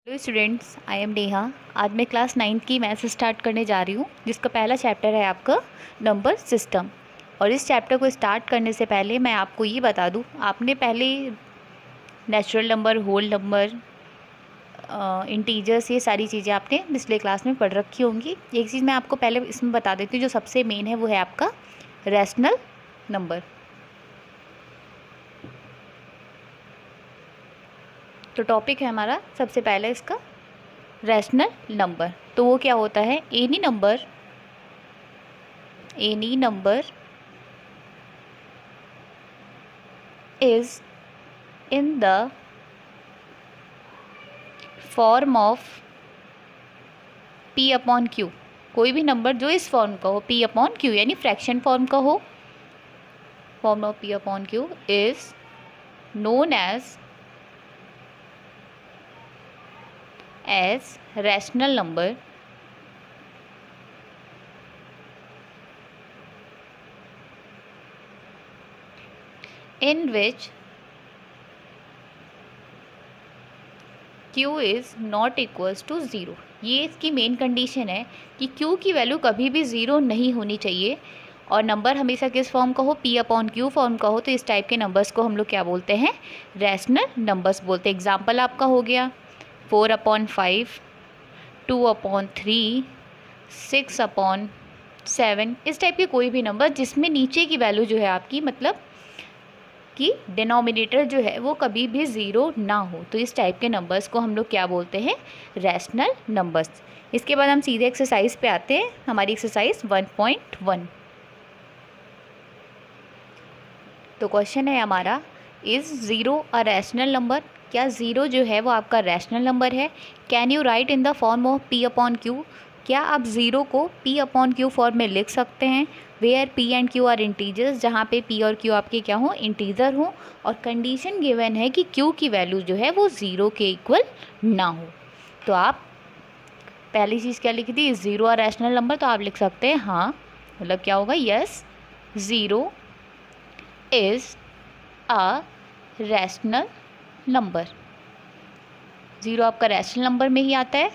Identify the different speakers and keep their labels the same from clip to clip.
Speaker 1: Hello students, I am Neha. आज मैं class 9th की मैथ्स स्टार्ट करने जा रही हूँ, जिसका पहला चैप्टर है आपका नंबर सिस्टम। और इस चैप्टर को स्टार्ट करने से पहले मैं आपको ये बता दूँ, आपने पहले natural number, whole number, integers, ये सारी चीज़ें आपने पिछले क्लास में पढ़ रखी होंगी। एक चीज़ मैं आपको पहले इसमें बता देती हूँ, जो सबसे मेन है वो है आपका रैशनल नंबर। तो टॉपिक है हमारा सबसे पहले इसका रैशनल नंबर। तो वो क्या होता है? Any number is in the form of p upon q। कोई भी नंबर जो इस फॉर्म का हो, p अपॉन q, यानी फ्रैक्शन फॉर्म का हो, form of p upon q is known as rational number in which q is not equals to zero. ये इसकी मेन कंडीशन है कि q की वैल्यू कभी भी ज़ीरो नहीं होनी चाहिए और नंबर हमेशा किस फॉर्म का हो, p अपॉन q फॉर्म का हो। तो इस टाइप के नंबर्स को हम लोग क्या बोलते हैं? रैशनल नंबर्स बोलते हैं। एग्जाम्पल आपका हो गया 4/5, 2/3, 6/7। इस टाइप के कोई भी नंबर जिसमें नीचे की वैल्यू जो है आपकी, मतलब कि डिनोमिनेटर जो है वो कभी भी ज़ीरो ना हो, तो इस टाइप के नंबर्स को हम लोग क्या बोलते हैं? Rational numbers. इसके बाद हम सीधे एक्सरसाइज पे आते हैं। हमारी एक्सरसाइज 1.1। तो क्वेश्चन है हमारा, is zero a rational number? क्या ज़ीरो जो है वो आपका रैशनल नंबर है? Can you right in the form of p upon Q? क्या आप ज़ीरो को p अपॉन क्यू फॉर्म में लिख सकते हैं? Where p and q are integers, जहाँ पे p और q आपके क्या हों? इंटीजर हों। और कंडीशन गिवन है कि q की वैल्यू जो है वो ज़ीरो के इक्वल ना हो। तो आप पहली चीज़ क्या लिखी थी? Zero a rational number. तो आप लिख सकते हैं हाँ, मतलब क्या होगा? Yes, zero is a rational number. Zero आपका रैशनल नंबर में ही आता है।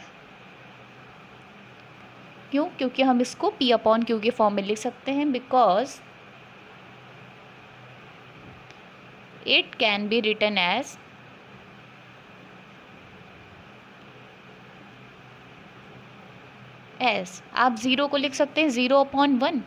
Speaker 1: क्यों? क्योंकि हम इसको p अपॉन क्यू के फॉर्म में लिख सकते हैं, because it can be written as आप ज़ीरो को लिख सकते हैं 0/1,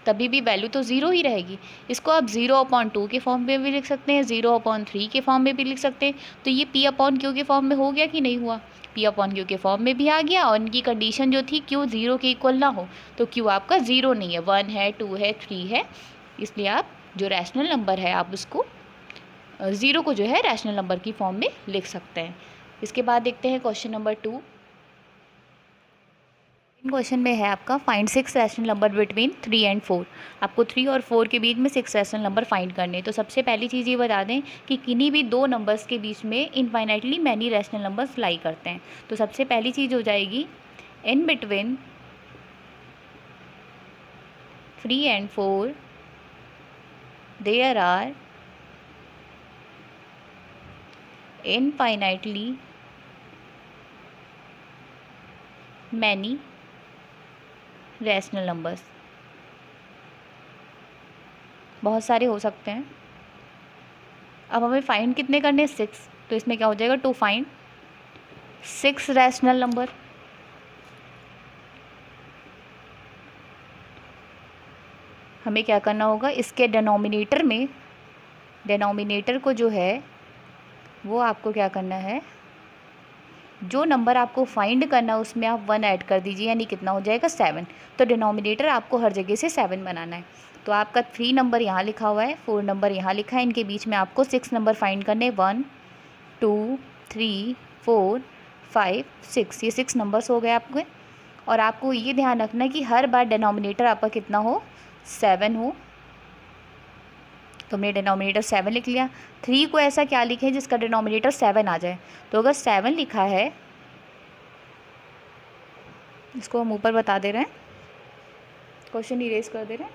Speaker 1: तभी भी वैल्यू तो ज़ीरो ही रहेगी। इसको आप 0/2 के फॉर्म में भी लिख सकते हैं, 0/3 के फॉर्म में भी लिख सकते हैं। तो ये p अपॉन क्यू के फॉर्म में हो गया कि नहीं हुआ? p अपॉन क्यू के फॉर्म में भी आ गया। और इनकी कंडीशन जो थी q ज़ीरो के इक्वल ना हो, तो q आपका ज़ीरो नहीं है, 1 है, 2 है, 3 है। इसलिए आप जो रैशनल नंबर है आप उसको ज़ीरो को जो है रैशनल नंबर की फॉर्म में लिख सकते हैं। इसके बाद देखते हैं क्वेश्चन नंबर 2। क्वेश्चन में है आपका, find 6 rational number between 3 and 4। आपको 3 और 4 के बीच में 6 रैशनल नंबर फाइंड करने। तो सबसे पहली चीज़ ये बता दें कि किन्हीं भी दो नंबर्स के बीच में infinitely many rational numbers lie करते हैं। तो सबसे पहली चीज़ हो जाएगी, in between 3 and 4 there are infinitely many rational numbers. बहुत सारे हो सकते हैं। अब हमें फाइंड कितने करने हैं? 6। तो इसमें क्या हो जाएगा? To find 6 rational number. हमें क्या करना होगा? इसके डिनोमिनेटर को जो है वो आपको क्या करना है, जो नंबर आपको फाइंड करना है उसमें आप 1 ऐड कर दीजिए, यानी कितना हो जाएगा? 7। तो डिनोमिनेटर आपको हर जगह से 7 बनाना है। तो आपका 3 नंबर यहाँ लिखा हुआ है, 4 नंबर यहाँ लिखा है, इनके बीच में आपको 6 नंबर फाइंड करने। 1 2 3 4 5 6, ये 6 नंबर्स हो गए आपके। और आपको ये ध्यान रखना है कि हर बार डिनोमिनेटर आपका कितना हो? 7 हो। तो हमने डिनोमिनेटर 7 लिख लिया। 3 को ऐसा क्या लिखें जिसका डिनोमिनेटर 7 आ जाए? तो अगर 7 लिखा है, इसको हम ऊपर बता दे रहे हैं, क्वेश्चन इरेज कर दे रहे हैं।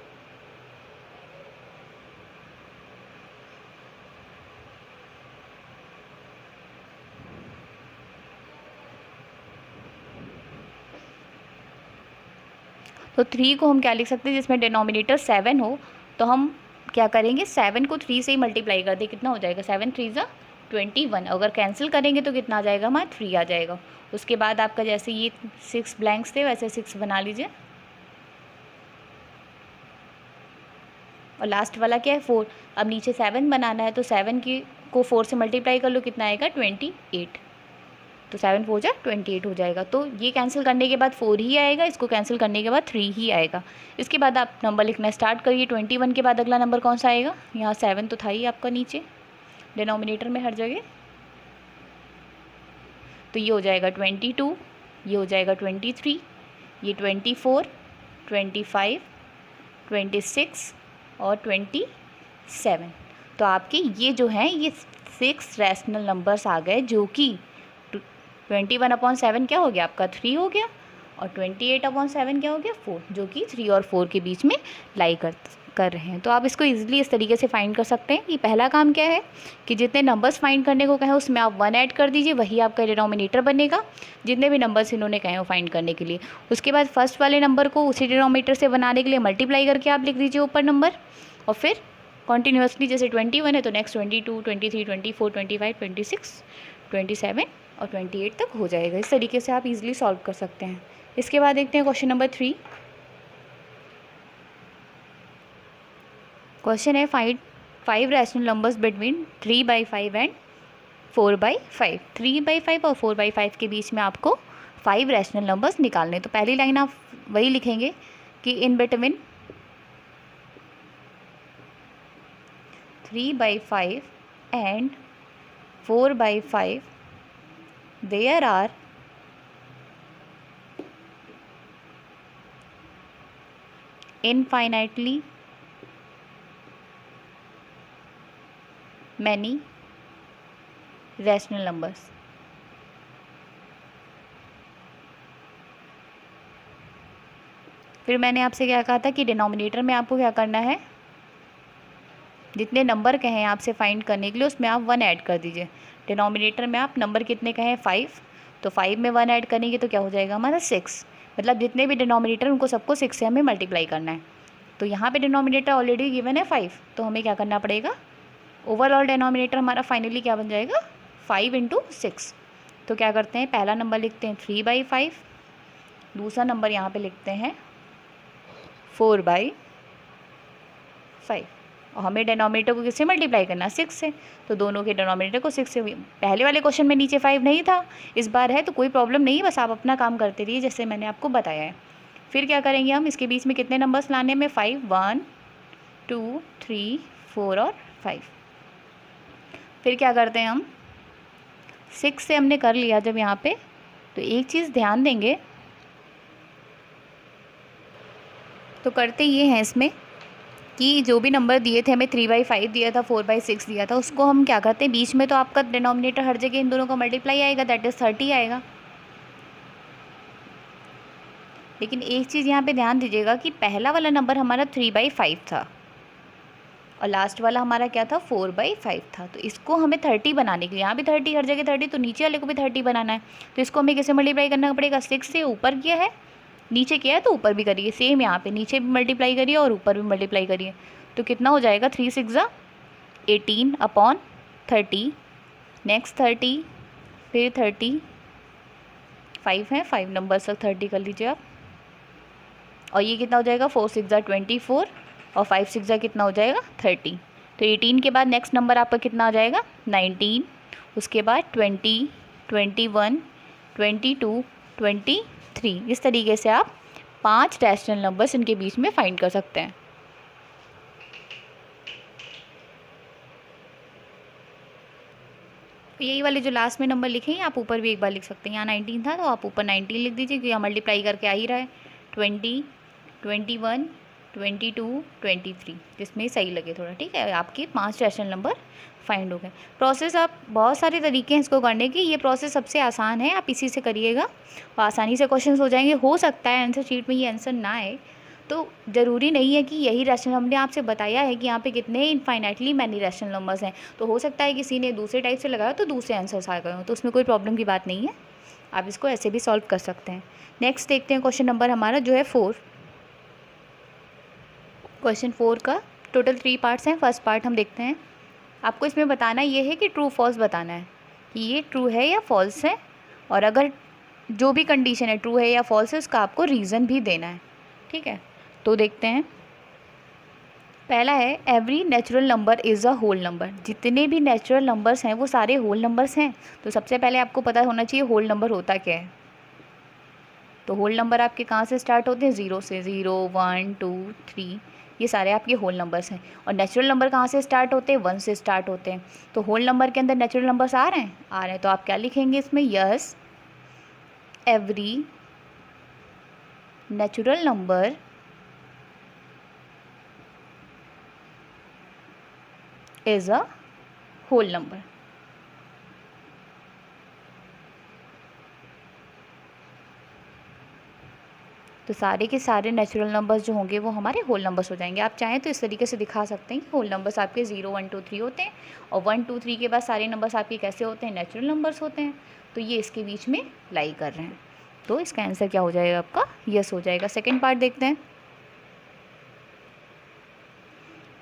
Speaker 1: तो 3 को हम क्या लिख सकते हैं, जिसमें डिनोमिनेटर 7 हो, तो हम क्या करेंगे, 7 को 3 से ही मल्टीप्लाई कर दे, कितना हो जाएगा 7 3 ज़ा 21। अगर कैंसिल करेंगे तो कितना आ जाएगा हमारा 3 आ जाएगा। उसके बाद आपका जैसे ये 6 ब्लैंक्स थे वैसे 6 बना लीजिए, और लास्ट वाला क्या है 4। अब नीचे 7 बनाना है तो 7 की को 4 से मल्टीप्लाई कर लो, कितना आएगा 28। तो 7 4 जा 28 हो जाएगा। तो ये कैंसिल करने के बाद 4 ही आएगा, इसको कैंसिल करने के बाद 3 ही आएगा। इसके बाद आप नंबर लिखना स्टार्ट करिए। 21 के बाद अगला नंबर कौन सा आएगा, यहाँ 7 तो था ही आपका नीचे डिनोमिनेटर में हर जगह, तो ये हो जाएगा 22, ये हो जाएगा 23, ये 24, 25, 26 और 27। तो आपके ये जो हैं ये 6 रैशनल नंबर्स आ गए, जो कि 21/7 क्या हो गया आपका 3 हो गया, और 28/7 क्या हो गया 4, जो कि 3 और 4 के बीच में लाई कर रहे हैं। तो आप इसको इजीली इस तरीके से फाइंड कर सकते हैं कि पहला काम क्या है कि जितने नंबर्स फाइंड करने को कहें उसमें आप 1 ऐड कर दीजिए, वही आपका डिनोमिनेटर बनेगा जितने भी नंबर्स इन्होंने कहे हो फाइंड करने के लिए। उसके बाद फर्स्ट वाले नंबर को उसी डिनोमिनेटर से बनाने के लिए मल्टीप्लाई करके आप लिख दीजिए ऊपर नंबर, और फिर कॉन्टीन्यूसली जैसे 21 है तो नेक्स्ट 22, 23, 24, 25, 26, 27 और 28 तक हो जाएगा। इस तरीके से आप इजीली सॉल्व कर सकते हैं। इसके बाद देखते हैं क्वेश्चन नंबर 3। क्वेश्चन है find 5 rational numbers between 3/5 and 4/5। 3/5 और 4/5 के बीच में आपको 5 रैशनल नंबर्स निकालने। तो पहली लाइन आप वही लिखेंगे कि in between 3/5 and 4/5 there are infinitely many rational numbers। फिर मैंने आपसे क्या कहा था कि डिनोमिनेटर में आपको क्या करना है, जितने नंबर कहें आपसे फाइंड करने के लिए उसमें आप 1 ऐड कर दीजिए। डिनोमिनेटर में आप नंबर कितने कहें 5, तो 5 में 1 ऐड करेंगे तो क्या हो जाएगा हमारा 6। मतलब जितने भी डिनोमिनेटर उनको सबको 6 से हमें मल्टीप्लाई करना है। तो यहाँ पे डिनोमिनेटर ऑलरेडी गिवन है 5, तो हमें क्या करना पड़ेगा, ओवरऑल डिनोमिनेटर हमारा फाइनली क्या बन जाएगा 5 × 6। तो क्या करते हैं, पहला नंबर लिखते हैं 3/5, दूसरा नंबर यहाँ पे लिखते हैं 4/5, और हमें डिनोमिनेटर को किससे मल्टीप्लाई करना 6 से, तो दोनों के डिनोमिनेटर को 6 से। पहले वाले क्वेश्चन में नीचे 5 नहीं था, इस बार है, तो कोई प्रॉब्लम नहीं, बस आप अपना काम करते रहिए जैसे मैंने आपको बताया है। फिर क्या करेंगे हम, इसके बीच में कितने नंबर्स लाने में 5, 1 2 3 4 और 5। फिर क्या करते हैं हम, 6 से हमने कर लिया जब यहाँ पे, तो एक चीज़ ध्यान देंगे, तो करते ये हैं इसमें कि जो भी नंबर दिए थे हमें 3/5 दिया था, 4/6 दिया था, उसको हम क्या करते हैं, बीच में तो आपका डिनोमिनेटर हर जगह इन दोनों का मल्टीप्लाई आएगा, दैट इज़ 30 आएगा। लेकिन एक चीज़ यहाँ पे ध्यान दीजिएगा कि पहला वाला नंबर हमारा 3/5 था और लास्ट वाला हमारा क्या था 4/5 था। तो इसको हमें 30 बनाने के लिए, यहाँ भी 30 हर जगह 30, तो नीचे वाले को भी 30 बनाना है। तो इसको हमें कैसे मल्टीप्लाई करना पड़ेगा, 6 से ऊपर किया है, नीचे किया है तो ऊपर भी करिए, सेम यहाँ पे नीचे भी मल्टीप्लाई करिए और ऊपर भी मल्टीप्लाई करिए। तो कितना हो जाएगा 3 6 18/30, नेक्स्ट 30, फिर 30, 5 है, 5 नंबर तक 30 कर लीजिए आप, और ये कितना हो जाएगा 4 6 24 और 5 6 कितना हो जाएगा 30। तो 18 के बाद नेक्स्ट नंबर आपका कितना आ जाएगा 19, उसके बाद 20, 21, 22, 23। इस तरीके से आप 5 रैशनल नंबर्स इनके बीच में फाइंड कर सकते हैं। यही वाले जो लास्ट में नंबर लिखे हैं आप ऊपर भी एक बार लिख सकते हैं। यहाँ 19 था तो आप ऊपर 19 लिख दीजिए क्योंकि यहाँ मल्टीप्लाई करके आ ही रहा है। 20, 21, 22, 23 जिसमें सही लगे थोड़ा, ठीक है। आपके 5 रैशनल नंबर फाइंड हो गए। प्रोसेस आप बहुत सारे तरीके हैं इसको करने की, ये प्रोसेस सबसे आसान है, आप इसी से करिएगा और आसानी से क्वेश्चन हो जाएंगे। हो सकता है आंसर शीट में ये आंसर ना आए, तो ज़रूरी नहीं है कि यही रैशनल, हमने आपसे बताया है कि यहाँ पे कितने इनफाइनाइटली मैनी रैशनल नंबर्स हैं, तो हो सकता है किसी ने दूसरे टाइप से लगाया तो दूसरे आंसर्स आ गए हो, तो उसमें कोई प्रॉब्लम की बात नहीं है, आप इसको ऐसे भी सॉल्व कर सकते हैं। नेक्स्ट देखते हैं क्वेश्चन नंबर हमारा जो है 4। क्वेश्चन 4 का टोटल 3 पार्ट्स हैं। फर्स्ट पार्ट हम देखते हैं। आपको इसमें बताना ये है कि ट्रू फॉल्स बताना है कि ये ट्रू है या फॉल्स है, और अगर जो भी कंडीशन है ट्रू है या फॉल्स है उसका आपको रीज़न भी देना है। ठीक है, तो देखते हैं। पहला है every natural number is a whole number. जितने भी नेचुरल नंबर्स हैं वो सारे होल नंबर्स हैं। तो सबसे पहले आपको पता होना चाहिए होल नंबर होता क्या है। तो होल नंबर आपके कहाँ से स्टार्ट होते हैं? 0 से। 0 1 2 3 ये सारे आपके होल नंबर्स हैं। और नेचुरल नंबर कहाँ से स्टार्ट होते हैं? 1 से स्टार्ट होते हैं। तो होल नंबर के अंदर नेचुरल नंबर्स आ रहे हैं। तो आप क्या लिखेंगे इसमें? Yes every natural number is a whole number. तो सारे के सारे नेचुरल नंबर्स जो होंगे वो हमारे होल नंबर्स हो जाएंगे। आप चाहें तो इस तरीके से दिखा सकते हैं कि होल नंबर्स आपके 0 1 2 3 होते हैं, और 1 2 3 के बाद सारे नंबर्स आपके कैसे होते हैं? नेचुरल नंबर्स होते हैं। तो ये इसके बीच में लाई कर रहे हैं। तो इसका आंसर क्या हो जाएगा आपका? यस हो जाएगा। सेकेंड पार्ट देखते हैं।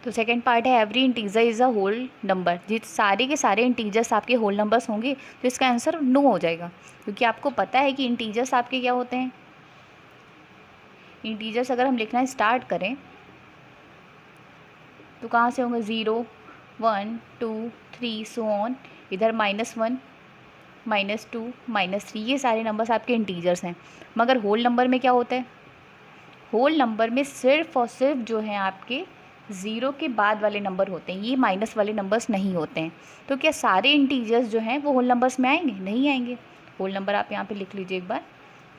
Speaker 1: तो सेकेंड पार्ट है every integer is a whole number. जिस सारे के सारे इंटीजर्स आपके होल नंबर्स होंगे तो इसका आंसर नो हो जाएगा, क्योंकि आपको पता है कि इंटीजर्स आपके क्या होते हैं। इंटीजर्स अगर हम लिखना स्टार्ट करें तो कहाँ से होंगे? 0 1 2 3 सो ऑन। इधर -1 -2 -3 ये सारे नंबर्स आपके इंटीजर्स हैं। मगर होल नंबर में क्या होता है? होल नंबर में सिर्फ और सिर्फ जो है आपके 0 के बाद वाले नंबर होते हैं, ये माइनस वाले नंबर्स नहीं होते हैं। तो क्या सारे इंटीजर्स जो हैं वो होल नंबर्स में आएंगे? नहीं आएंगे। होल नंबर आप यहाँ पे लिख लीजिए एक बार,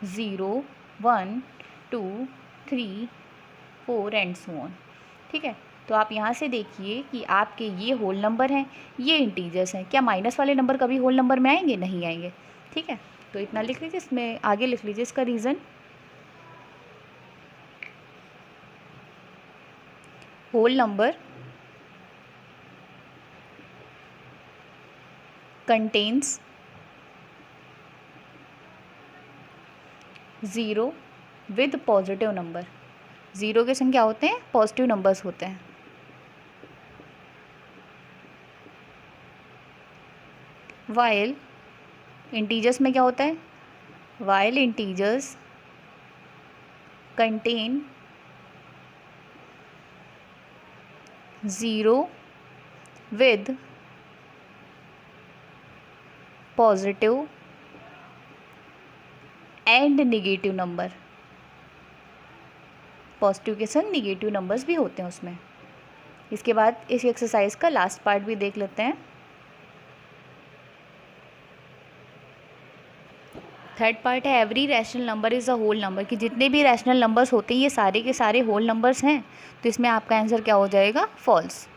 Speaker 1: 0 1 2 3 4 एंड सो ऑन। ठीक है, तो आप यहाँ से देखिए कि आपके ये होल नंबर हैं, ये इंटीजर्स हैं। क्या माइनस वाले नंबर कभी होल नंबर में आएंगे? नहीं आएंगे। ठीक है, तो इतना लिख लीजिए। इसमें आगे लिख लीजिए इसका reason. Whole number contains 0 with positive number. 0 के संग क्या होते हैं? पॉजिटिव नंबर्स होते हैं। वाइल इंटीजर्स में क्या होता है? While integers contain 0 with positive and negative number. Positive के संग निगेटिव नंबर्स भी होते हैं उसमें। इसके बाद इस एक्सरसाइज का लास्ट पार्ट भी देख लेते हैं। थर्ड पार्ट है every rational number is a whole number. कि जितने भी रैशनल नंबर्स होते हैं ये सारे के सारे होल नंबर्स हैं। तो इसमें आपका आंसर क्या हो जाएगा? फॉल्स।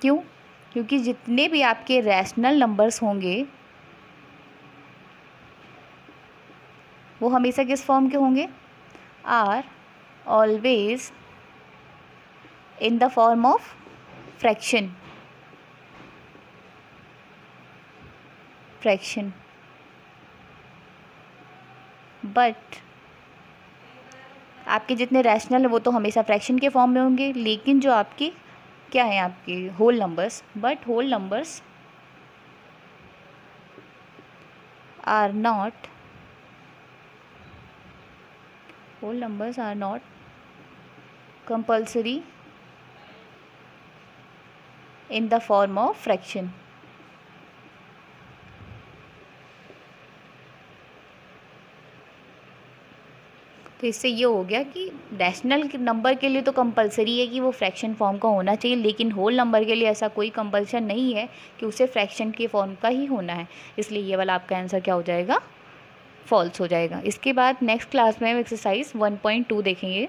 Speaker 1: क्यों? क्योंकि जितने भी आपके रैशनल नंबर्स होंगे वो हमेशा किस फॉर्म के होंगे? Are always in the form of fraction. But आपके जितने रैशनल है वो तो हमेशा फ्रैक्शन के फॉर्म में होंगे। लेकिन जो आपकी क्या है आपके whole numbers, but whole numbers are not compulsory in the form of fraction. तो इससे ये हो गया कि रैशनल नंबर के लिए तो कंपलसरी है कि वो फ्रैक्शन फॉर्म का होना चाहिए, लेकिन होल नंबर के लिए ऐसा कोई कंपल्शन नहीं है कि उसे फ्रैक्शन के फॉर्म का ही होना है। इसलिए ये वाला आपका आंसर क्या हो जाएगा? फॉल्स हो जाएगा। इसके बाद नेक्स्ट क्लास में हम एक्सरसाइज 1.2 देखेंगे।